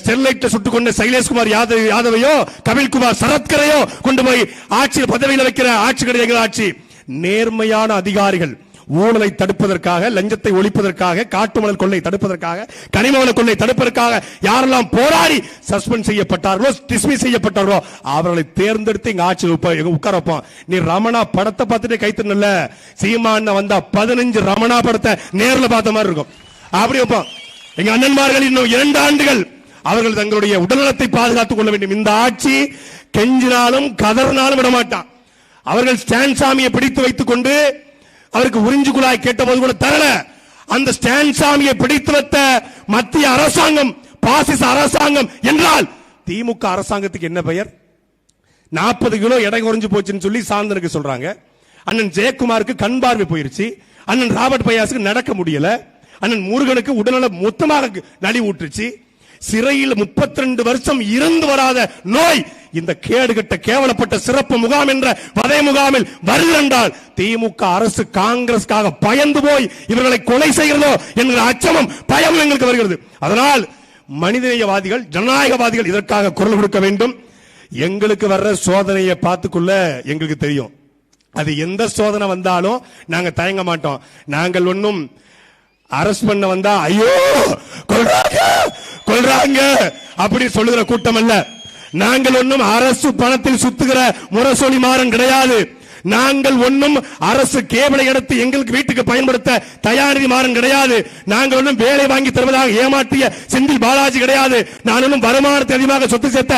Sterlite சுட்டுக் கொண்ட சைலேஷ்குமார் யாதவையோ கபில்குமார் சரத்கரையோ கொண்டு போய் ஆட்சி பதவியில் வைக்கிற ஆட்சி கிடையாது. ஆட்சி நேர்மையான அதிகாரிகள் ஊழலை தடுப்பதற்காக, லஞ்சத்தை ஒழிப்பதற்காக, காட்டுமணல் கொள்ளை தடுப்பதற்காக, கனிமவள கொள்ளை தடுப்பதற்காக யாரெல்லாம் போராடி சஸ்பெண்ட் செய்யப்பட்டார்களோ, டிஸ்மிஸ் செய்யப்பட்டார்களோ அவர்களை தேர்ந்தெடுத்து இங்க ஆட்சியில் உட்கார வைப்போம். நீ ரமணா படத்தை பார்த்துட்டு கைத்தறல, சீமான் வந்தா 15 ரமணா படத்தை நேர்ல பார்த்த மாதிரி இருக்கும். அப்படி வைப்போம். எங்க அண்ணன்மார்கள் இன்னும் 2 ஆண்டுகள் அவர்கள் தங்களுடைய உடல்நலத்தை பாதுகாத்துக் கொள்ள வேண்டும். இந்த ஆட்சி கெஞ்சினாலும் கதறினாலும் விடமாட்டான். அவர்கள் ஸ்டான் சாமியை பிடித்து வைத்துக் கொண்டு அவருக்கு உறிஞ்சு குழாய் கேட்டபோது கூட தரல. அந்த ஸ்டான் சாமியை பிடித்து வைத்த மத்திய அரசாங்கம் பாசிச அரசாங்கம் என்றால் திமுக அரசாங்கத்துக்கு என்ன பெயர்? 40 கிலோ எடை குறைஞ்சு போச்சுன்னு சொல்லி சாந்தனுக்கு சொல்றாங்க. அண்ணன் ஜெயக்குமாருக்கு கண் பார்வை போயிருச்சு. அண்ணன் ராபர்ட் பயாஸுக்கு நடக்க முடியல. அண்ணன் முருகனுக்கு உடல்நல மொத்தமாக நலிவுற்றுச்சு. சிறையில் 32 வருஷம் இருந்து வராத நோய் இந்த கேடுகட்ட கேவலப்பட்ட சிறப்பு முகாம் என்ற பதவி முகாமில் வருகிறால் திமுக அரசு காங்கிரஸ்காக பயந்து போய் இவர்களை கொலை செய்கிறதோ என்கிற அச்சமும் பயமும் எங்களுக்கு வருகிறது. அதனால் மனிதநேயவாதிகள், ஜனநாயகவாதிகள் இதற்காக குரல் கொடுக்க வேண்டும். எங்களுக்கு வர்ற சோதனையை பார்த்துக்கொள்ள எங்களுக்கு தெரியும். அது எந்த சோதனை வந்தாலும் நாங்க தயங்க மாட்டோம். நாங்கள் ஒன்னும் அரஸ்ட் பண்ண வந்தா ஐயோ கொல்றாங்க அப்படி சொல்லுகிற கூட்டம் அல்ல. நாங்கள் ஒன்னும் அரசு பணத்தில் சுத்துகிற முரசொலி மாறன் கிடையாது. நாங்கள் ஒன்னும் அரசு கேபிளை எடுத்து எங்களுக்கு வீட்டுக்கு பயன்படுத்த தயாரிதி மாறன் கிடையாது. நாங்கள் ஒன்னும் வேலை வாங்கி தருவதாக ஏமாற்றிய செந்தில் பாலாஜி கிடையாது. நான் ஒன்னும் வருமானத்தை அதிகமாக சொத்து சேர்த்த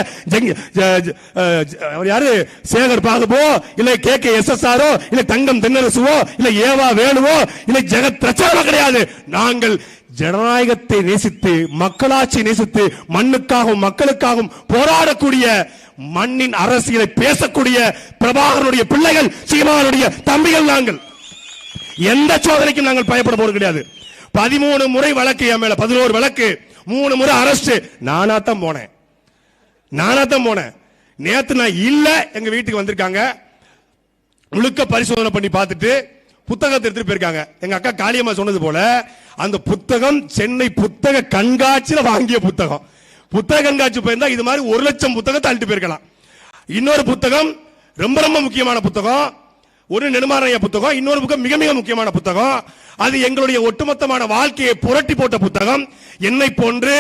யாரு சேகர் பாகுபோ இல்ல KKSSRஓ இல்ல தங்கம் தென்னரசுவோ இல்ல ஏவா வேணுவோ இல்ல ஜெகத் ரச்சனோ கிடையாது. நாங்கள் ஜனநாயகத்தை நேசித்து, மக்களாட்சி நேசித்து, மண்ணுக்காகவும் மக்களுக்காகவும் போராடக்கூடிய, மண்ணின் அரசியலை பேசக்கூடிய பிரபாகரனுடைய பிள்ளைகள், சீமானுடைய தம்பிகள். நாங்கள் எந்த சோதனைக்கும் நாங்கள் பயப்பட போறது கிடையாது. 13 முறை வழக்கு என் மேல, 11 வழக்கு, 3 முறை அரஸ்ட். நானாத்தான் போனேன். நேத்து நான் இல்ல, எங்க வீட்டுக்கு வந்திருக்காங்க, முழுக்க பரிசோதனை பண்ணி பார்த்துட்டு புத்தகத்தை எடுத்துட்டு போயிருக்காங்க. எங்க அக்கா காளியம்மா சொன்னது போல அந்த புத்தகம் சென்னை புத்தக கண்காட்சியில வாங்கிய புத்தகம். புத்தக கண்காட்சி போயிருந்தா இது மாதிரி 1 லட்சம் புத்தகத்தை அள்ளிட்டு போயிருக்கலாம். இன்னொரு புத்தகம் ரொம்ப ரொம்ப முக்கியமான புத்தகம், ஒரு நெடுமாறனைய புத்தகம், இன்னொரு புத்தகம் மிக மிக முக்கியமான புத்தகம். அது எங்களுடைய ஒட்டுமொத்தமான வாழ்க்கையை புரட்டி போட்ட புத்தகம். என்னை போன்று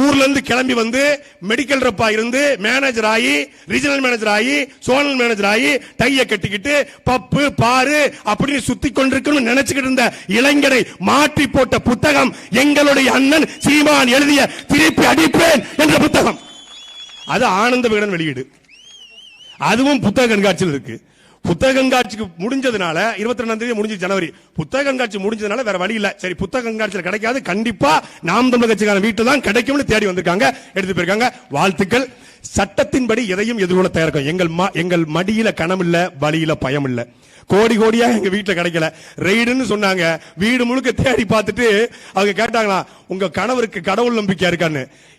ஊர்ல இருந்து கிளம்பி வந்து மெடிக்கல் ரெப்பா இருந்து மேனேஜர் ஆகி, ரீஜனல் மேனேஜர் ஆகி, சோனல் மேனேஜர் ஆகி, டைய கட்டிக்கிட்டு பப்பு பாரு அப்படின்னு சுத்தி கொண்டிருக்கணும் நினைச்சுக்கிட்டு இருந்த இளைஞரை மாற்றி போட்ட புத்தகம் எங்களுடைய அண்ணன் சீமான் எழுதிய திருப்பி அடிப்பேன் என்ற புத்தகம். அது ஆனந்த விகடன் வெளியீடு. அதுவும் புத்தக கண்காட்சியில் இருக்கு. புத்தக கண்காட்சிக்கு முடிஞ்சதுனால 22ஆம் தேதி முடிஞ்சு ஜனவரி. புத்தக கண்காட்சி முடிஞ்சதுனால வேற வழி இல்ல. சரி, புத்தக கண்காட்சியில் கிடைக்காது, கண்டிப்பா நாம் தமிழர் கட்சிக்கான வீட்டில் தான் கிடைக்கும்னு தேடி வந்திருக்காங்க, எடுத்து போயிருக்காங்க. வாழ்த்துக்கள். சட்டத்தின்படி எதையும் எதிர்கொள்ள தயாரிக்கும். எங்கள் மடியில கணம் இல்ல, வழியில பயம் இல்ல. கோடி கோடியா எங்க வீட்டுல கிடைக்கல. ரெய்டுன்னு சொன்னாங்க. வீடு முழுக்க தேடி பார்த்துட்டு அவங்க கேட்டாங்களா, உங்க கணவருக்கு கடவுள் நம்பிக்கை இருக்கான்னு.